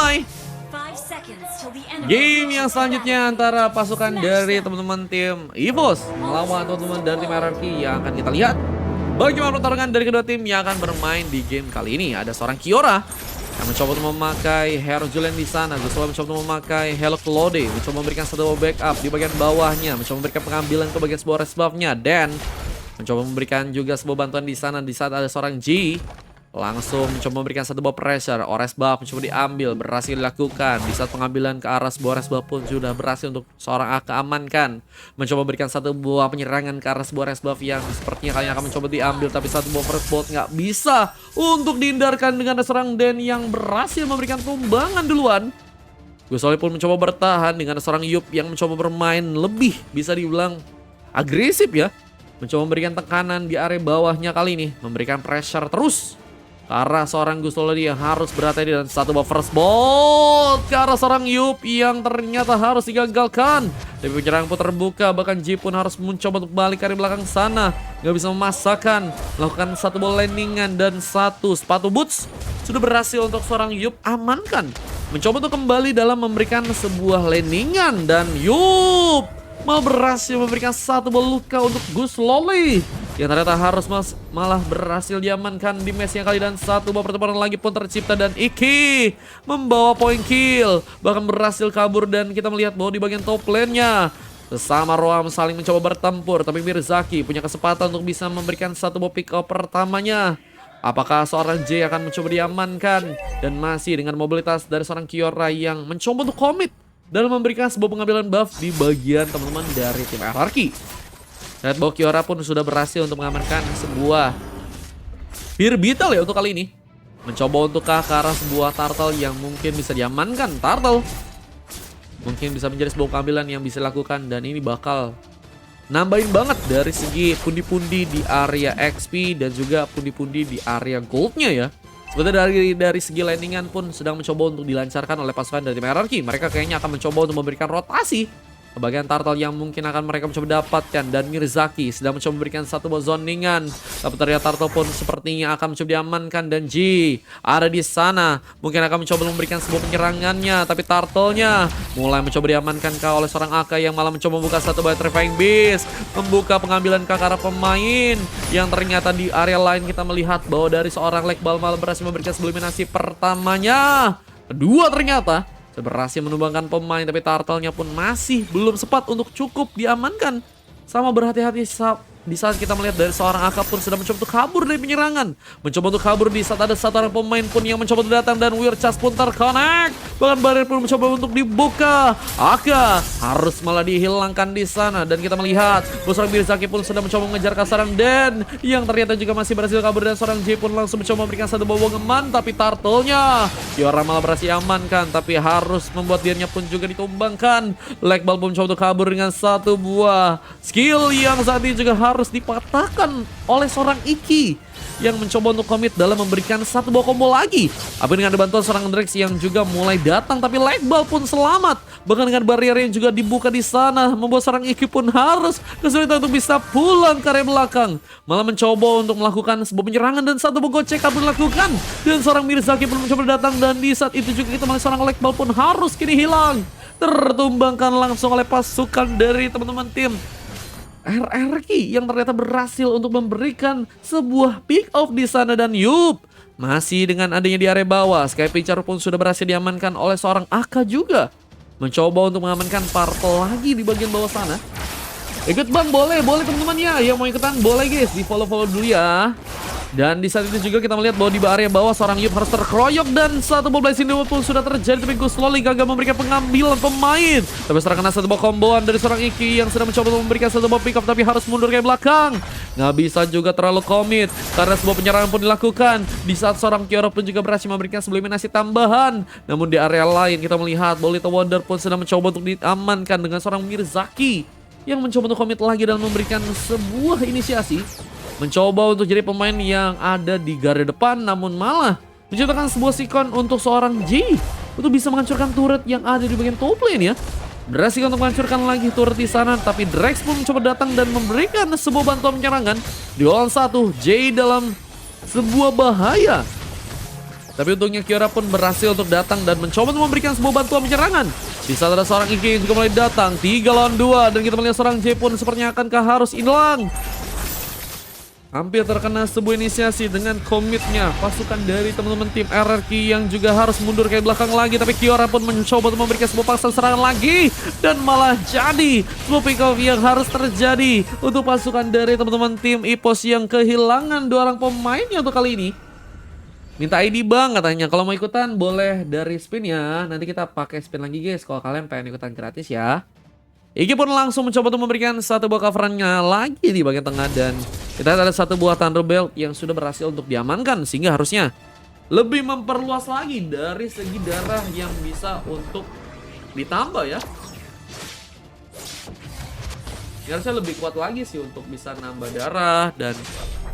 mulai game yang selanjutnya antara pasukan dari teman-teman tim EVOS melawan teman-teman dari tim RRQ yang akan kita lihat. Bagaimana pertarungan dari kedua tim yang akan bermain di game kali ini? Ada seorang Kiora yang mencoba untuk memakai Hero Julian di sana. Guslow mencoba untuk memakai Hello Claude, mencoba memberikan satu backup di bagian bawahnya, mencoba memberikan pengambilan ke bagian sebuah res buff-nya, dan mencoba memberikan juga sebuah bantuan di sana di saat ada seorang G langsung mencoba memberikan satu buah pressure. Ores buff mencoba diambil, berhasil dilakukan. Di saat pengambilan ke arah sebuah res buff pun sudah berhasil untuk seorang AK amankan. Mencoba memberikan satu buah penyerangan ke arah sebuah res buff yang sepertinya kalian akan mencoba diambil, tapi satu buah first bolt nggak bisa untuk dihindarkan dengan seorang Den yang berhasil memberikan tumbangan duluan. Gusoli pun mencoba bertahan dengan seorang Yup yang mencoba bermain lebih bisa dibilang agresif ya. Mencoba memberikan tekanan di area bawahnya kali ini, memberikan pressure terus ke arah seorang Gustolodi yang harus berhati-hati, dan satu buah first bolt ke arah seorang Yup yang ternyata harus digagalkan. Tapi penyerang pun terbuka, bahkan J pun harus mencoba untuk balik ke belakang sana. Gak bisa memasakkan, melakukan satu bola landingan dan satu sepatu boots. Sudah berhasil untuk seorang Yup amankan. Mencoba untuk kembali dalam memberikan sebuah landingan, dan Yup malah berhasil memberikan satu bola luka untuk Gusloli yang ternyata harus malah berhasil diamankan di match yang kali, dan satu buah pertempuran lagi pun tercipta dan Iki membawa poin kill, bahkan berhasil kabur. Dan kita melihat bahwa di bagian top lane-nya sesama Roam saling mencoba bertempur, tapi Mirzaki punya kesempatan untuk bisa memberikan satu buah pick up pertamanya. Apakah seorang J akan mencoba diamankan, dan masih dengan mobilitas dari seorang Kiora yang mencoba untuk komit dalam memberikan sebuah pengambilan buff di bagian teman-teman dari tim RRQ. Lihat bahwa Kiora pun sudah berhasil untuk mengamankan sebuah Fear Beetle ya untuk kali ini. Mencoba untuk ke arah sebuah turtle yang mungkin bisa diamankan. Turtle mungkin bisa menjadi sebuah pengambilan yang bisa dilakukan, dan ini bakal nambahin banget dari segi pundi-pundi di area XP dan juga pundi-pundi di area goldnya ya. Sebenarnya dari segi landingan pun sedang mencoba untuk dilancarkan oleh pasukan dari tim RRQ. Mereka kayaknya akan mencoba untuk memberikan rotasi ke bagian turtle yang mungkin akan mereka mencoba dapatkan, dan Mirzaki sedang mencoba memberikan satu buah zoningan, tapi ternyata turtle pun sepertinya akan mencoba diamankan, dan G ada di sana mungkin akan mencoba memberikan sebuah penyerangannya, tapi turtle-nya mulai mencoba diamankan oleh seorang AK yang malah mencoba membuka satu buah Terrifying Beast, membuka pengambilan ke arah pemain yang ternyata di area lain kita melihat bahwa dari seorang Lekbal malah berhasil memberikan eliminasi pertamanya. Kedua ternyata berhasil menumbangkan pemain, tapi turtle-nya pun masih belum sempat untuk cukup diamankan. Sama berhati-hati di saat kita melihat dari seorang AK pun sudah mencoba untuk kabur dari penyerangan. Mencoba untuk kabur di saat ada satu orang pemain pun yang mencoba untuk datang, dan Weird Chas pun terconnect. Bahkan barrier pun mencoba untuk dibuka. AK harus malah dihilangkan di sana, dan kita melihat seorang Mirzaki pun sudah mencoba mengejar ke seorang Den yang ternyata juga masih berhasil kabur, dan seorang J pun langsung mencoba memberikan satu bawa ngeman, tapi turtle-nya Kiora malah berhasil amankan, tapi harus membuat dirinya pun juga ditumbangkan. Lekbal pun mencoba untuk kabur dengan satu buah skill yang saat ini juga harus dipatahkan oleh seorang Iki yang mencoba untuk komit dalam memberikan satu buah combo lagi. Tapi dengan bantuan seorang Drex yang juga mulai datang, tapi Lekbal pun selamat. Bahkan dengan barrier yang juga dibuka di sana, membuat seorang Iki pun harus kesulitan untuk bisa pulang ke area belakang. Malah mencoba untuk melakukan sebuah penyerangan, dan satu buah gocek pun dilakukan. Dan seorang Mirzaki pun mencoba datang, dan di saat itu juga kita melihat seorang Lekbal pun harus kini hilang. Tertumbangkan langsung oleh pasukan dari teman-teman tim RRQ yang ternyata berhasil untuk memberikan sebuah pick off di sana, dan Yup masih dengan adanya di area bawah. Sky Pitcher pun sudah berhasil diamankan oleh seorang AK juga. Mencoba untuk mengamankan Purple lagi di bagian bawah sana. Ikut bang, boleh teman-teman ya. Yang mau ikutan boleh guys, di follow dulu ya. Dan di saat itu juga kita melihat bahwa di area bawah seorang Yup harus terkeroyok, dan satu bola blazing pun sudah terjadi, tapi Gusloli gagal memberikan pengambilan pemain. Tapi setelah kena satu buah komboan dari seorang Iki yang sedang mencoba memberikan satu buah pick up, tapi harus mundur ke belakang. Nggak bisa juga terlalu komit karena sebuah penyerangan pun dilakukan. Di saat seorang Kiora pun juga berhasil memberikan sebuah eliminasi tambahan. Namun di area lain kita melihat bahwa Little Wonder pun sedang mencoba untuk diamankan dengan seorang Mirzaki yang mencoba untuk komit lagi dan memberikan sebuah inisiasi. Mencoba untuk jadi pemain yang ada di garda depan, namun malah menciptakan sebuah sikon untuk seorang J untuk bisa menghancurkan turret yang ada di bagian top lane ya. Berhasil untuk menghancurkan lagi turret di sana, tapi Drex pun mencoba datang dan memberikan sebuah bantuan penyerangan. Di lawan satu, J dalam sebuah bahaya. Tapi untungnya Kiora pun berhasil untuk datang dan mencoba untuk memberikan sebuah bantuan penyerangan. Di saat ada seorang Iki yang juga mulai datang, 3 lawan 2, dan kita melihat seorang J pun sepertinya akankah harus hilang. Hampir terkena sebuah inisiasi dengan komitnya pasukan dari teman-teman tim RRQ yang juga harus mundur ke belakang lagi. Tapi Kiora pun mencoba untuk memberikan sebuah paksa serangan lagi. Dan malah jadi sebuah pick off yang harus terjadi untuk pasukan dari teman-teman tim EVOS yang kehilangan 2 orang pemainnya untuk kali ini. Minta ID bang katanya, kalau mau ikutan boleh dari spin ya. Nanti kita pakai spin lagi guys kalau kalian pengen ikutan gratis ya. Iki pun langsung mencoba untuk memberikan satu buah coverannya lagi di bagian tengah. Dan kita ada satu buah Thunderbolt yang sudah berhasil untuk diamankan. Sehingga harusnya lebih memperluas lagi dari segi darah yang bisa untuk ditambah ya. Harusnya lebih kuat lagi sih untuk bisa nambah darah. Dan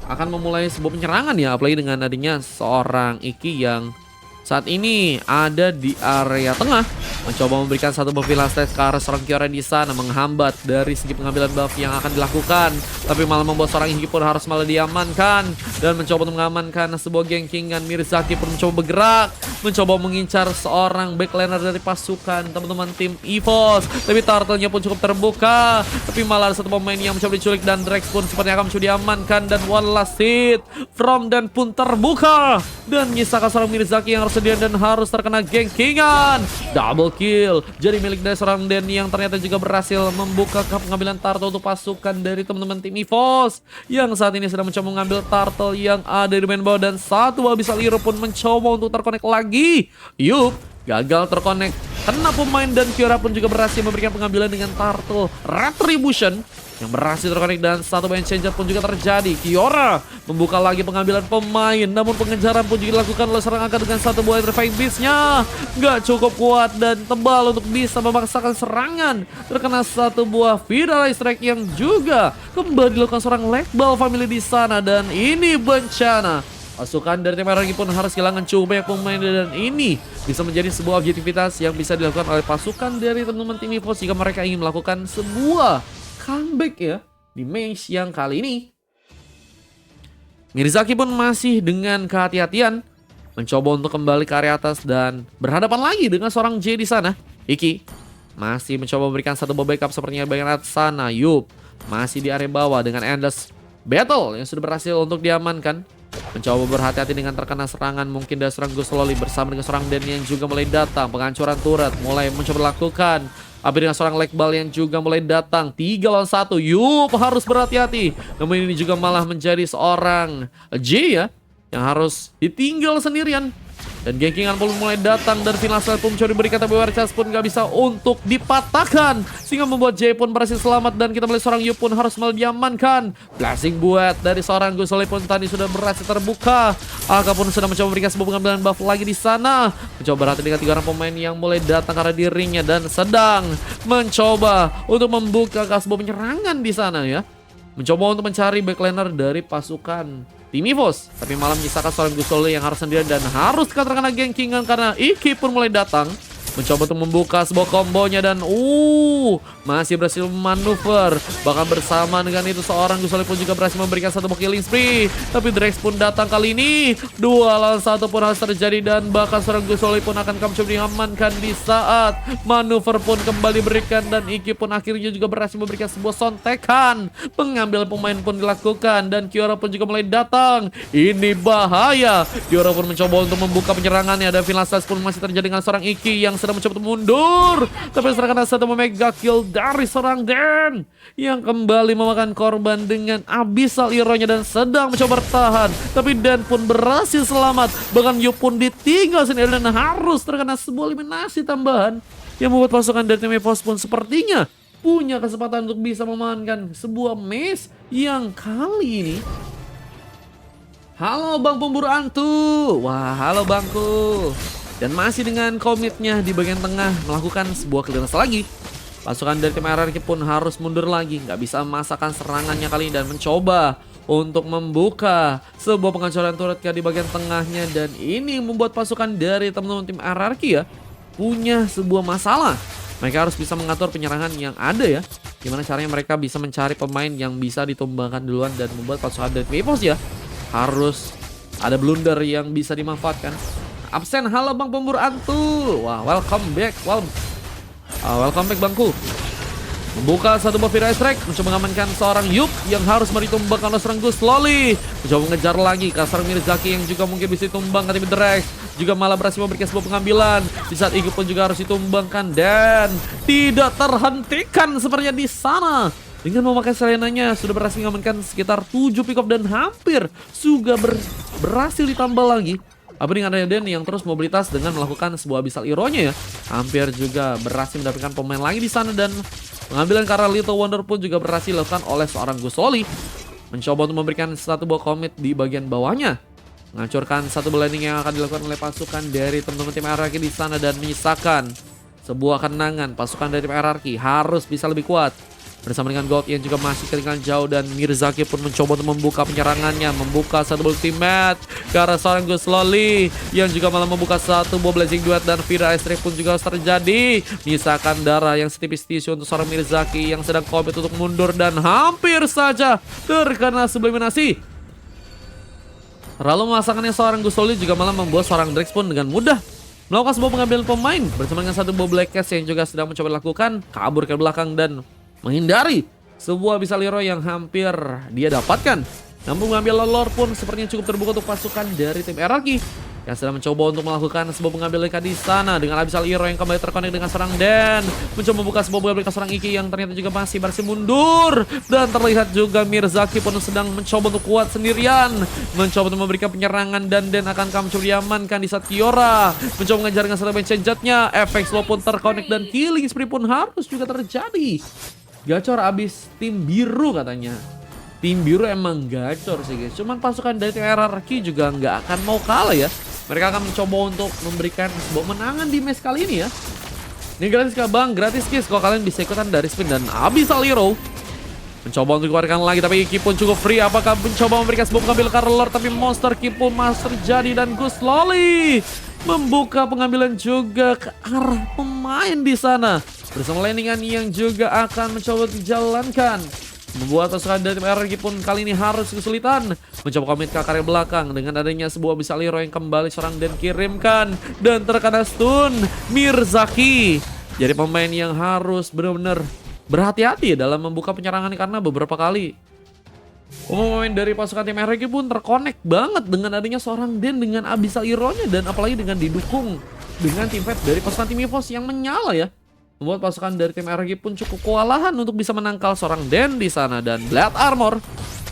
akan memulai sebuah penyerangan ya, apalagi dengan adanya seorang Iki yang saat ini ada di area tengah, mencoba memberikan satu buff Stage ke arah seorang Kiora di sana, menghambat dari segi pengambilan buff yang akan dilakukan. Tapi malah membuat seorang Iki pun harus malah diamankan dan mencoba untuk mengamankan sebuah gengkingan. Mirzaki pun mencoba bergerak, mencoba mengincar seorang backliner dari pasukan teman-teman tim EVOS. Tapi turtle-nya pun cukup terbuka, tapi malah ada satu pemain yang mencoba diculik dan Drex pun sepertinya akan mencoba diamankan. Dan one last hit from Dan pun terbuka dan menyisakan seorang Mirzaki yang harus sedia dan harus terkena gengkingan. Double kill jadi milik dari seorang Den yang ternyata juga berhasil membuka pengambilan turtle untuk pasukan dari teman-teman tim EVOS yang saat ini sedang mencoba mengambil turtle yang ada di domain bawah. Dan satu Abyssal Hero pun mencoba untuk terkonek lagi. Yup, gagal terkonek, kena pemain. Dan Kiora pun juga berhasil memberikan pengambilan dengan turtle Retribution yang berhasil terkonek. Dan satu main changer pun juga terjadi. Kiora membuka lagi pengambilan pemain, namun pengejaran pun juga dilakukan oleh seorang angka dengan satu buah Electrifying Beast-nya nggak cukup kuat dan tebal untuk bisa memaksakan serangan. Terkena satu buah Viral Strike yang juga kembali dilakukan seorang Lekbal family di sana. Dan ini bencana. Pasukan dari tim RRQ pun harus kehilangan cukup banyak pemain, dan ini bisa menjadi sebuah objektivitas yang bisa dilakukan oleh pasukan dari teman-teman tim EVOS jika mereka ingin melakukan sebuah comeback ya di match yang kali ini. Mirzaki pun masih dengan kehati-hatian mencoba untuk kembali ke area atas dan berhadapan lagi dengan seorang J di sana. Iki masih mencoba memberikan satu backup sepertinya bagian atas sana. Yup masih di area bawah dengan Endless Battle yang sudah berhasil untuk diamankan. Mencoba berhati-hati dengan terkena serangan mungkin dari seorang Gusololi bersama dengan seorang Den yang juga mulai datang. Penghancuran turret mulai mencoba dilakukan. Tapi dengan seorang Lekbal yang juga mulai datang, 3 lawan 1. Yup, harus berhati-hati. Namun ini juga malah menjadi seorang J ya, yang harus ditinggal sendirian. Dan gengkingan pun mulai datang dan final set pun mencoba diberikan, tapi Warchas pun gak bisa untuk dipatahkan. Sehingga membuat J pun berhasil selamat dan kita melihat seorang Yu pun harus malah diamankan. Blessing buat dari seorang Gusole pun tadi sudah berhasil terbuka. Aka pun sudah mencoba memberikan sebuah pengambilan buff lagi di sana. Mencoba berhati dengan 3 orang pemain yang mulai datang karena dirinya dan sedang mencoba untuk membuka sebuah penyerangan di sana ya. Mencoba untuk mencari backliner dari pasukan tim EVOS, tapi malah menyisakan seorang Gusole yang harus sendirian dan harus terkena gengkingan karena Iki pun mulai datang. Mencoba untuk membuka sebuah kombonya dan masih berhasil manuver. Bahkan bersama dengan itu seorang Gusole pun juga berhasil memberikan satu killing spree. Tapi Drex pun datang kali ini. 2 lawan 1 pun harus terjadi dan bahkan seorang Gusole pun akan coba diamankan di saat manuver pun kembali berikan. Dan Iki pun akhirnya juga berhasil memberikan sebuah sontekan. Pengambilan pemain pun dilakukan dan Kiora pun juga mulai datang. Ini bahaya. Kiora pun mencoba untuk membuka penyerangannya dan final stage pun masih terjadi dengan seorang Iki yang sedang mencoba untuk mundur. Tapi terkena satu mega kill dari seorang Den yang kembali memakan korban dengan Abyssal Hero-nya dan sedang mencoba bertahan. Tapi Den pun berhasil selamat. Bahkan Yu pun ditinggal sendiri dan harus terkena sebuah eliminasi tambahan yang membuat pasukan dari tim EVOS pun sepertinya punya kesempatan untuk bisa memenangkan sebuah match yang kali ini. Halo Bang Pemburu Antu. Wah, halo Bangku. Dan masih dengan komitnya di bagian tengah melakukan sebuah clearance lagi. Pasukan dari tim RRQ pun harus mundur lagi. Nggak bisa memasakkan serangannya kali ini dan mencoba untuk membuka sebuah penghancuran turret di bagian tengahnya. Dan ini membuat pasukan dari teman-teman tim RRQ ya punya sebuah masalah. Mereka harus bisa mengatur penyerangan yang ada ya. Gimana caranya mereka bisa mencari pemain yang bisa ditumbangkan duluan dan membuat pasukan dari tim EVOS ya harus ada blunder yang bisa dimanfaatkan. absen. Halo Bang Pemburu Antu. Wah, welcome back. Welcome back Bangku. Membuka satu buah Fira Strike, mencoba mengamankan seorang Yup yang harus ditumbangkan oleh seorang Gus Loli. Mencoba mengejar lagi ke seorang Mirzaki yang juga mungkin bisa ditumbangkan, tapi Drex juga malah berhasil memberikan sebuah pengambilan. Di saat Igi pun juga harus ditumbangkan dan tidak terhentikan sepertinya di sana. Dengan memakai selenanya sudah berhasil mengamankan sekitar 7 pick up dan hampir juga berhasil ditambah lagi. Apa dengan Raiden yang terus mobilitas dengan melakukan sebuah Abyssal Hero-nya ya. Hampir juga berhasil mendapatkan pemain lagi di sana dan pengambilan karena Little Wonder pun juga berhasil dilakukan oleh seorang Gus Loli. Mencoba untuk memberikan satu buah commit di bagian bawahnya. Menghancurkan satu landing yang akan dilakukan oleh pasukan dari teman-teman tim RRQ di sana dan menyisakan sebuah kenangan. Pasukan dari tim RRQ harus bisa lebih kuat. Bersama dengan Gold yang juga masih ketinggalan jauh dan Mirzaki pun mencoba untuk membuka penyerangannya, membuka satu ultimate ke arah seorang Gus Loli yang juga malah membuka satu buah Blazing Duet dan Fira Strike pun juga harus terjadi. Menyisakan darah yang setipis tisu untuk seorang Mirzaki yang sedang komit untuk mundur dan hampir saja terkena subliminasi. Lalu memasangkannya seorang Gus Loli juga malah membuat seorang Drex pun dengan mudah melakukan sebuah pengambilan pemain bersama dengan satu buah Black Cast yang juga sedang mencoba dilakukan, kabur ke belakang dan menghindari sebuah Abyssal Hero yang hampir dia dapatkan. Namun mengambil lore pun sepertinya cukup terbuka untuk pasukan dari tim RRQ yang sedang mencoba untuk melakukan sebuah pengambilan di sana dengan Abyssal Hero yang kembali terkonek dengan seorang Den. Mencoba membuka sebuah pengambilan seorang Iki yang ternyata juga masih berhasil mundur. Dan terlihat juga Mirzaki pun sedang mencoba untuk kuat sendirian. Mencoba untuk memberikan penyerangan dan Den akan mencoba diamankan di saat Kiora mencoba mengejar dengan satu bench jetnya. Efek slow pun terkonek dan killing spree pun harus juga terjadi. Gacor abis tim biru katanya. Tim biru emang gacor sih guys. Cuman pasukan dari tim RRQ juga nggak akan mau kalah ya. Mereka akan mencoba untuk memberikan sebuah menangan di match kali ini ya. Ini gratis kah bang? Gratis guys. Kalau kalian bisa ikutan dari spin dan Abyssal Hero. Mencoba untuk dikeluarkan lagi tapi Iki pun cukup free. Apakah mencoba memberikan sebuah pengambil Carlor tapi Monster Ki pun masih terjadi dan Gus Loli membuka pengambilan juga ke arah pemain di sana. Bersama landingan yang juga akan mencoba dijalankan. Membuat pasukan dari tim RRQ pun kali ini harus kesulitan. Mencoba komit ke area belakang dengan adanya sebuah Abyssal Hero yang kembali seorang Dan kirimkan. Dan terkena stun Mirzaki. Jadi pemain yang harus benar-benar berhati-hati dalam membuka penyerangan karena beberapa kali pemain dari pasukan tim RRQ pun terkonek banget dengan adanya seorang Den dengan Abyssal Hero-nya. Dan apalagi dengan didukung dengan tim fight dari pasukan tim EVOS yang menyala ya. Membuat pasukan dari tim RRQ pun cukup kewalahan untuk bisa menangkal seorang Den di sana. Dan Blade Armor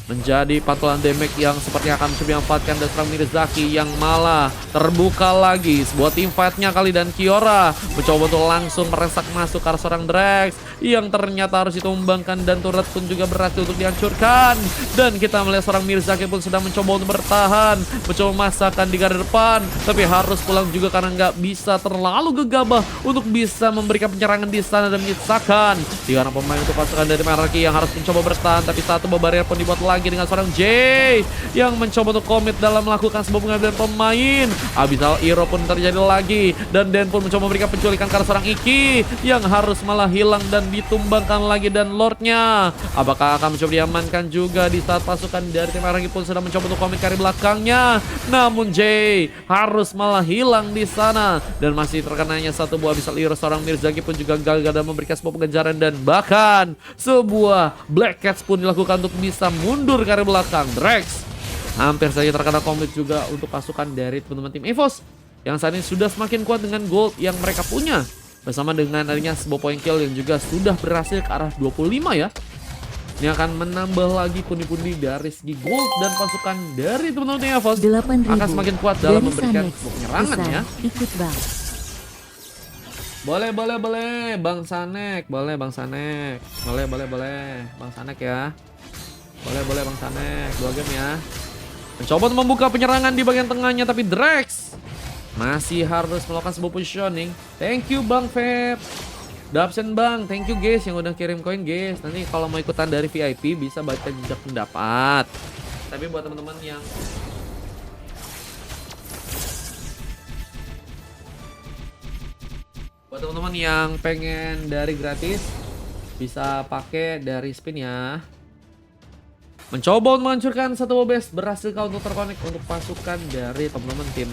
menjadi pantulan damage yang sepertinya akan coba dimanfaatkan dari seorang Mirzaki yang malah terbuka lagi sebuah team fight-nya kali dan Kiora mencoba untuk langsung meresak masuk ke arah seorang Drex yang ternyata harus ditumbangkan dan turret pun juga berhasil untuk dihancurkan. Dan kita melihat seorang Mirzaki pun sedang mencoba untuk bertahan, mencoba memasakkan di garda depan, tapi harus pulang juga karena nggak bisa terlalu gegabah untuk bisa memberikan penyerangan di sana dan menyisakan di karena pemain untuk pasukan dari RRQ yang harus mencoba bertahan, tapi satu barrier pun dibuat lagi dengan seorang Jay yang mencoba untuk komit dalam melakukan sebuah pengambilan pemain. Abyssal Hero pun terjadi lagi dan Den pun mencoba memberikan penculikan ke arah seorang Iki yang harus malah hilang dan ditumbangkan lagi dan Lordnya. Apakah akan mencoba diamankan juga di saat pasukan dari tim RRQ pun sedang mencoba untuk komit ke belakangnya. Namun Jay harus malah hilang di sana dan masih terkenanya satu buah Abyssal Hero. Seorang Mirzaki pun juga gagal dan memberikan sebuah pengejaran dan bahkan sebuah Black Cats pun dilakukan untuk bisa mundur ke arah belakang. Drex hampir saja terkena komit juga untuk pasukan dari teman-teman tim EVOS yang saat ini sudah semakin kuat dengan gold yang mereka punya. Bersama dengan adanya sebuah point kill yang juga sudah berhasil ke arah 25 ya. Ini akan menambah lagi pundi-pundi dari segi gold dan pasukan dari teman-teman tim EVOS akan semakin kuat dalam memberikan penyerangan ya. Ikut bang. Boleh Bang Sanek, boleh Bang Sanek. Boleh Bang Sanek ya. Boleh Bang Sanek, 2 game ya. Mencoba untuk membuka penyerangan di bagian tengahnya tapi Drex masih harus melakukan sebuah positioning. Thank you Bang Feb. Dabsen Bang, thank you guys yang udah kirim koin guys. Nanti kalau mau ikutan dari VIP bisa baca jejak pendapat. Tapi buat teman-teman yang pengen dari gratis bisa pakai dari spin ya. Mencoba untuk menghancurkan satu base berhasil kau untuk terkonek untuk pasukan dari teman-teman tim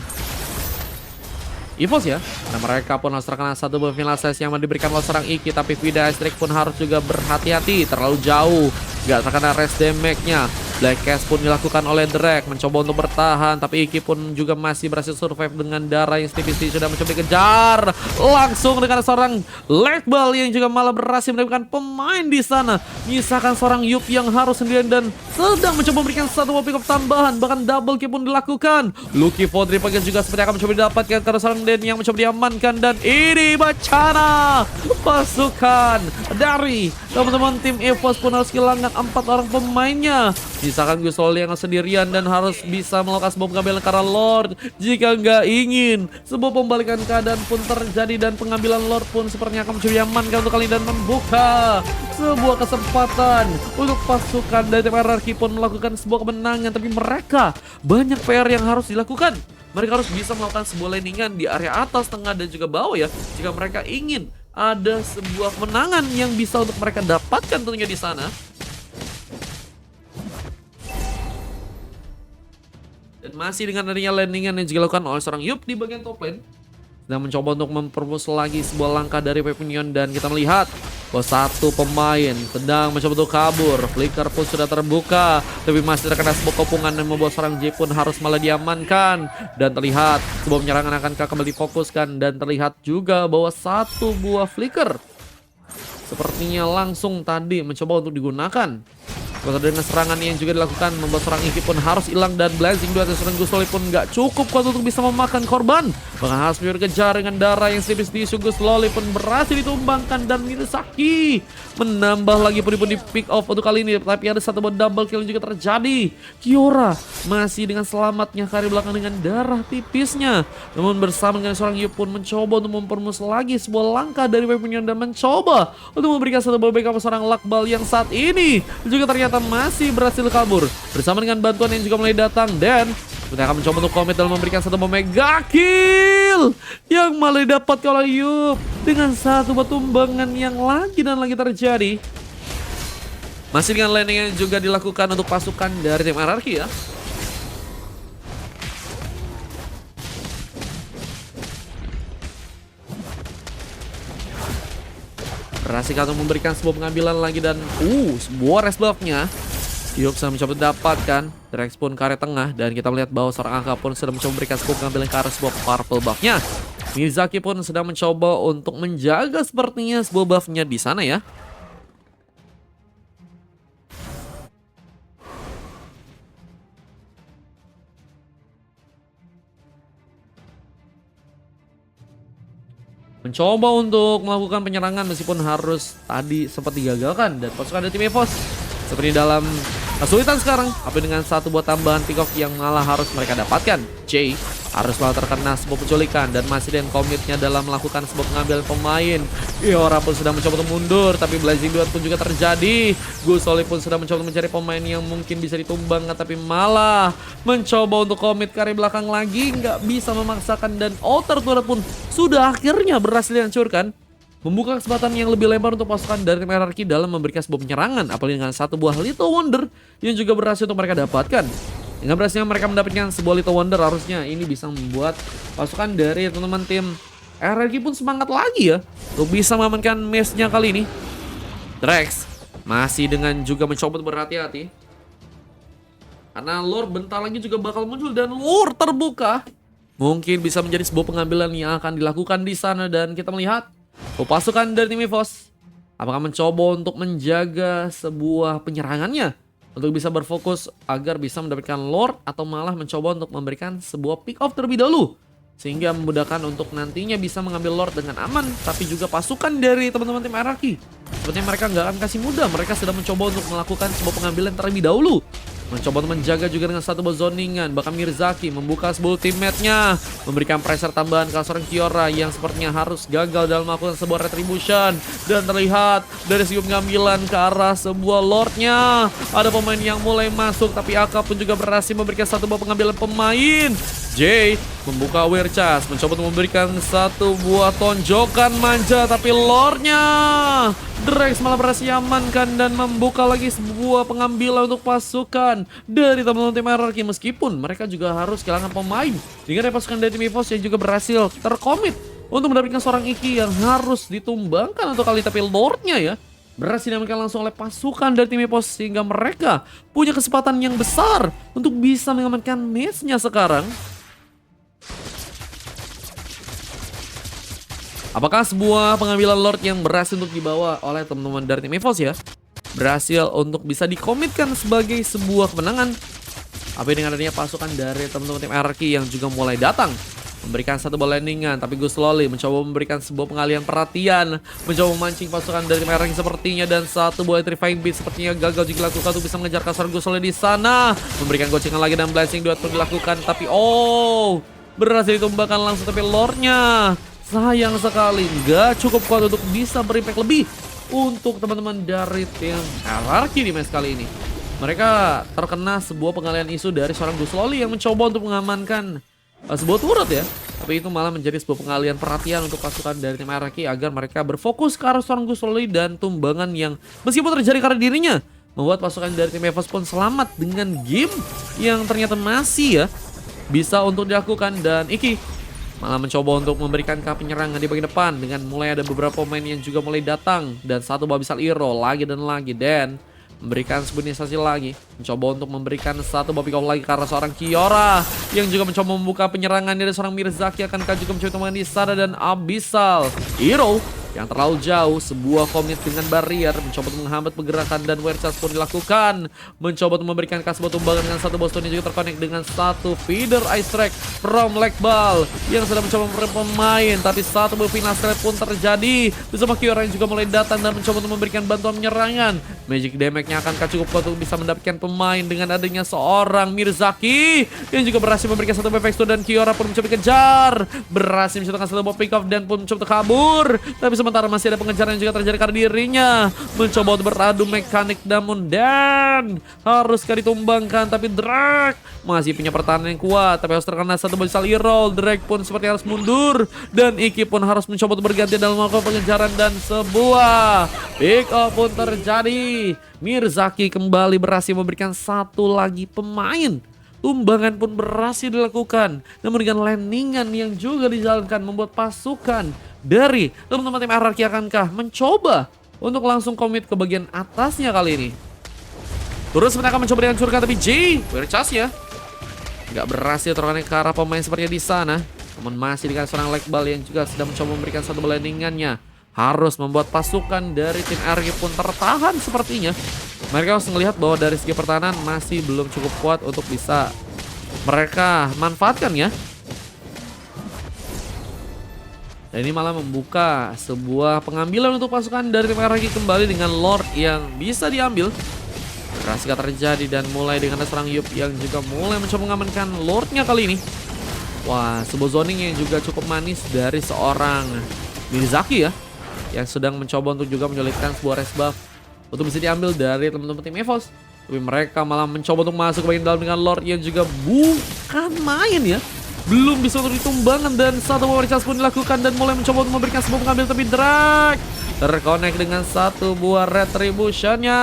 EVOS ya. Karena mereka pun harus terkena satu buah finalitas yang diberikan oleh seorang Iki. Tapi Vida Astrik pun harus juga berhati-hati, terlalu jauh. Gak terkena rest damage-nya. Black Cast pun dilakukan oleh Drake, mencoba untuk bertahan, tapi Iki pun juga masih berhasil survive dengan darah yang tipis. Sudah mencoba dikejar langsung dengan seorang Lekbal yang juga malah berhasil mendapatkan pemain di sana. Menyisakan seorang Yup yang harus sendirian dan sedang mencoba memberikan satu pick up tambahan, bahkan double kill pun dilakukan. Lucky Fodri Pagas juga seperti akan mencoba didapatkan karena seorang Den yang mencoba diamankan, dan ini Bacana pasukan dari teman-teman tim EVOS pun harus kehilangan 4 orang pemainnya. Misalkan Gus Loli yang sendirian dan harus bisa melakukan sebuah pengambilan karena Lord. Jika nggak ingin sebuah pembalikan keadaan pun terjadi, dan pengambilan Lord pun sepertinya akan mencoba diamankan untuk kali dan membuka sebuah kesempatan untuk pasukan dari tim RRQ pun melakukan sebuah kemenangan. Tapi mereka banyak PR yang harus dilakukan. Mereka harus bisa melakukan sebuah landingan di area atas, tengah, dan juga bawah ya, jika mereka ingin ada sebuah kemenangan yang bisa untuk mereka dapatkan tentunya di sana. Dan masih dengan adanya landingan yang juga dilakukan oleh seorang Yup di bagian top lane, sedang mencoba untuk mempermus lagi sebuah langkah dari Pepinion, dan kita melihat bahwa satu pemain sedang mencoba untuk kabur. Flicker pun sudah terbuka, tapi masih terkena sebuah kopungan dan membuat seorang J pun harus malah diamankan. Dan terlihat sebuah penyerangan akan kembali difokuskan, dan terlihat juga bahwa satu buah Flicker sepertinya langsung tadi mencoba untuk digunakan. Kuat dengan serangan yang juga dilakukan membuat seorang Iki pun harus hilang, dan Blazing 2 atas seorang Gus Loli pun nggak cukup kuat untuk bisa memakan korban. Bahkan harus dikejar dengan darah yang tipis di Gus Loli pun berhasil ditumbangkan, dan Mirzaki menambah lagi pundi-pundi pick off untuk kali ini. Tapi ada satu double kill yang juga terjadi. Kiora masih dengan selamatnya kari belakang dengan darah tipisnya. Namun bersama dengan seorang Yup pun mencoba untuk mempermus lagi sebuah langkah dari Pepinion dan mencoba untuk memberikan satu backup seorang Lakbal yang saat ini juga ternyata masih berhasil kabur bersama dengan bantuan yang juga mulai datang. Dan kita akan mencoba untuk komit dalam memberikan satu mega kill yang malah didapat oleh Yup dengan satu tumbangan yang lagi dan lagi terjadi. Masih dengan landing yang juga dilakukan untuk pasukan dari tim RRQ ya. Berhasil untuk memberikan sebuah pengambilan lagi, dan sebuah rest buff-nya Yup sudah mencoba dapatkan. Drex pun ke area tengah, dan kita melihat bahwa seorang Angka pun sudah mencoba memberikan sebuah pengambilan ke arah sebuah purple buff-nya. Mirzaki pun sedang mencoba untuk menjaga sepertinya sebuah buff-nya di sana ya. Mencoba untuk melakukan penyerangan meskipun harus tadi sempat digagalkan, dan pasukan dari tim EVOS seperti dalam kesulitan sekarang. Tapi dengan satu buat tambahan pick off yang malah harus mereka dapatkan, J harus malah terkena sebuah penculikan, dan masih dengan komitnya dalam melakukan sebuah pengambilan pemain. Kiora pun sudah mencoba untuk mundur, tapi Blazing 2 pun juga terjadi. Gus Loli pun sudah mencoba mencari pemain yang mungkin bisa ditumbang, tapi malah mencoba untuk komit kari belakang lagi, nggak bisa memaksakan, dan outer turret pun sudah akhirnya berhasil dihancurkan, membuka kesempatan yang lebih lebar untuk pasukan dari tim RRQ dalam memberikan sebuah penyerangan, apalagi dengan satu buah Little Wonder yang juga berhasil untuk mereka dapatkan. Dengan berhasilnya mereka mendapatkan sebuah Little Wonder, harusnya ini bisa membuat pasukan dari teman-teman tim RRQ pun semangat lagi ya untuk bisa mengamankan match-nya kali ini. Drex masih dengan juga mencoba berhati-hati, karena Lord bentar lagi juga bakal muncul, dan Lord terbuka mungkin bisa menjadi sebuah pengambilan yang akan dilakukan di sana. Dan kita melihat pasukan dari tim EVOS apakah mencoba untuk menjaga sebuah penyerangannya untuk bisa berfokus agar bisa mendapatkan Lord, atau malah mencoba untuk memberikan sebuah pick off terlebih dahulu sehingga memudahkan untuk nantinya bisa mengambil Lord dengan aman. Tapi juga pasukan dari teman-teman tim RRQ sepertinya mereka nggak akan kasih mudah. Mereka sedang mencoba untuk melakukan sebuah pengambilan terlebih dahulu, mencoba untuk menjaga juga dengan satu zoningan. Bahkan Mirzaki membuka sebuah ultimate-nya, memberikan pressure tambahan ke seorang Kiora yang sepertinya harus gagal dalam melakukan sebuah retribution. Dan terlihat dari segi pengambilan ke arah sebuah Lord-nya, ada pemain yang mulai masuk, tapi Aka pun juga berhasil memberikan satu buah pengambilan pemain. Jay membuka Wirchas, mencoba untuk memberikan satu buah tonjokan manja, tapi lore-nya Drex malah berhasil amankan dan membuka lagi sebuah pengambilan untuk pasukan dari teman-teman tim RRQ. Meskipun mereka juga harus kehilangan pemain dengan pasukan dari tim EVOS yang juga berhasil terkomit untuk mendapatkan seorang Iki yang harus ditumbangkan untuk kali, tapi lore-nya ya berhasil diamankan langsung oleh pasukan dari tim EVOS sehingga mereka punya kesempatan yang besar untuk bisa mengamankan match-nya sekarang. Apakah sebuah pengambilan Lord yang berhasil untuk dibawa oleh teman-teman dari tim EVOS ya berhasil untuk bisa dikomitkan sebagai sebuah kemenangan? Tapi dengan adanya pasukan dari teman-teman tim RRQ yang juga mulai datang memberikan satu bola landingan, tapi Gus Loli mencoba memberikan sebuah pengalihan perhatian, mencoba memancing pasukan dari tim RRQ sepertinya, dan satu bola electrifying beat sepertinya gagal juga dilakukan untuk bisa mengejar kasar Gus Loli di sana, memberikan gocengan lagi dan blessing dua pun dilakukan, tapi berhasil ditumbangkan langsung, tapi lore-nya sayang sekali nggak cukup kuat untuk bisa berimpact lebih untuk teman-teman dari tim RRQ di match kali ini. Mereka terkena sebuah pengalihan isu dari seorang Gus Loli yang mencoba untuk mengamankan sebuah turret ya, tapi itu malah menjadi sebuah pengalihan perhatian untuk pasukan dari tim RRQ agar mereka berfokus ke arah seorang Gus Loli, dan tumbangan yang meskipun terjadi karena dirinya membuat pasukan dari tim EVOS pun selamat dengan game yang ternyata masih ya bisa untuk dilakukan. Dan Iki malah mencoba untuk memberikan penyerangan di bagian depan dengan mulai ada beberapa pemain yang juga mulai datang, dan satu Babisal Hero lagi dan lagi, dan memberikan sebuah inisiasi lagi, mencoba untuk memberikan satu Bobby Kau lagi ke arah seorang Kiora yang juga mencoba membuka penyerangan dari seorang Mirzaki, akankah juga mencoba teman di sana, dan Abyssal Hero yang terlalu jauh, sebuah komit dengan barrier, mencoba untuk menghambat pergerakan, dan Wirchas pun dilakukan, mencoba untuk memberikan sebuah tumbangan dengan satu Boston yang juga terkonek dengan satu feeder ice track from Lekbal yang sedang mencoba memberi pemain, tapi satu buah final pun terjadi bersama Kiora yang juga mulai datang dan mencoba untuk memberikan bantuan penyerangan. Magic damage-nya akankah cukup kuat untuk bisa mendapatkan pemain dengan adanya seorang Mirzaki yang juga berhasil memberikan satu BFX, dan Kiora pun mencoba kejar, berhasil mencetakkan satu pick off dan pun mencoba kabur, tapi sementara masih ada pengejaran yang juga terjadi karena dirinya mencoba untuk beradu mekanik, namun dan harus ditumbangkan, tapi Drake masih punya pertahanan yang kuat, tapi harus terkena satu Babisal Hero. Drake pun seperti harus mundur, dan Iki pun harus mencoba untuk berganti dalam melakukan pengejaran, dan sebuah pick up pun terjadi. Mirzaki kembali berhasil memberikan satu lagi pemain. Tumbangan pun berhasil dilakukan, namun dengan landingan yang juga dijalankan membuat pasukan dari teman-teman tim RRQ akankah mencoba untuk langsung komit ke bagian atasnya kali ini. Terus mereka mencoba dihancurkan, tapi Wirchas ya nggak berhasil terkonek ke arah pemain sepertinya di sana, namun masih dikasih seorang Lekbal yang juga sedang mencoba memberikan satu landingannya, harus membuat pasukan dari tim RRQ pun tertahan sepertinya. Mereka harus melihat bahwa dari segi pertahanan masih belum cukup kuat untuk bisa mereka manfaatkan ya. Dan ini malah membuka sebuah pengambilan untuk pasukan dari tim RRQ kembali dengan Lord yang bisa diambil. Berhasil terjadi, dan mulai dengan seorang Yup yang juga mulai mencoba mengamankan Lordnya kali ini. Wah, sebuah zoning yang juga cukup manis dari seorang Mirzaki ya, yang sedang mencoba untuk juga menyulitkan sebuah res buff untuk bisa diambil dari teman-teman tim EVOS. Tapi mereka malah mencoba untuk masuk ke bagian dalam dengan Lord yang juga bukan main ya, belum bisa untuk ditumbangkan, dan satu Wirchas pun dilakukan dan mulai mencoba untuk memberikan sebuah pengambil, tapi Drake terkonek dengan satu buah retributionnya.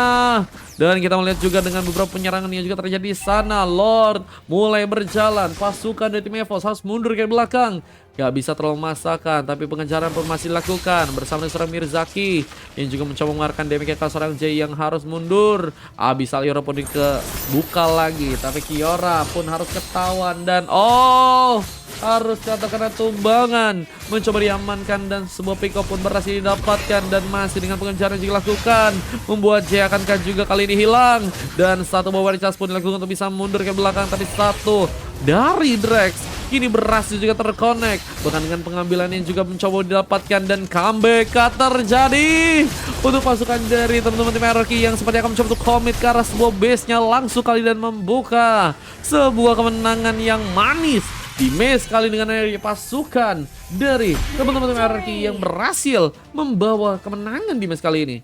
Dan kita melihat juga dengan beberapa penyerangan yang juga terjadi di sana. Lord mulai berjalan, pasukan dari tim EVOS harus mundur ke belakang. Gak bisa terlalu masakan, tapi pengejaran pun masih dilakukan bersama seorang Mirzaki yang juga mencoba mengeluarkan damage ke seorang Jay yang harus mundur. Abyssal Hero pun dibuka lagi, tapi Kiora pun harus ketahuan, dan harus katakan tumbangan, mencoba diamankan, dan sebuah pick up pun berhasil didapatkan, dan masih dengan pengejaran yang dilakukan membuat Jay akankah juga kali ini hilang, dan satu bawah Wirchas pun dilakukan untuk bisa mundur ke belakang, tapi satu dari Drex kini berhasil juga terkonek, bahkan dengan pengambilan yang juga mencoba didapatkan, dan comeback terjadi untuk pasukan dari teman-teman tim RRQ yang seperti akan mencoba untuk komit ke arah sebuah base-nya langsung kali, dan membuka sebuah kemenangan yang manis di match kali dengan pasukan dari teman-teman tim RRQ yang berhasil membawa kemenangan di match kali ini.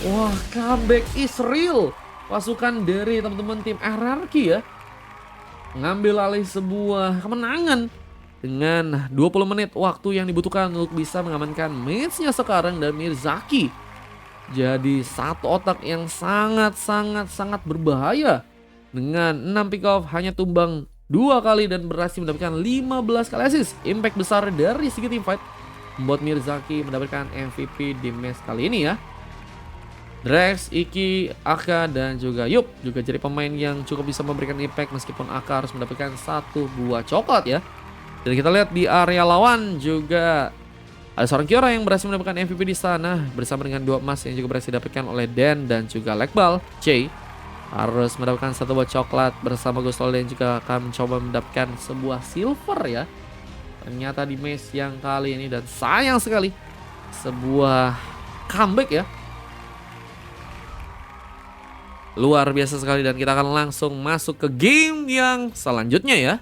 Wah, comeback is real pasukan dari teman-teman tim RRQ ya. ngambil alih sebuah kemenangan dengan 20 menit waktu yang dibutuhkan untuk bisa mengamankan matchnya sekarang. Dan Mirzaki jadi satu otak yang sangat berbahaya. Dengan 6 pick off hanya tumbang 2 kali dan berhasil mendapatkan 15 kali assist. Impact besar dari segi team fight membuat Mirzaki mendapatkan MVP di match kali ini ya. Drex, Iki, Aka, dan juga Yup juga jadi pemain yang cukup bisa memberikan impact meskipun Aka harus mendapatkan 1 buah coklat ya. Dan kita lihat di area lawan juga ada seorang Kiora yang berhasil mendapatkan MVP di sana bersama dengan 2 emas yang juga berhasil didapatkan oleh Dan dan juga Lekbal. Jay harus mendapatkan 1 buah coklat bersama Gustol dan juga akan mencoba mendapatkan sebuah silver ya. Ternyata di match yang kali ini, dan sayang sekali sebuah comeback ya. Luar biasa sekali, dan kita akan langsung masuk ke game yang selanjutnya ya.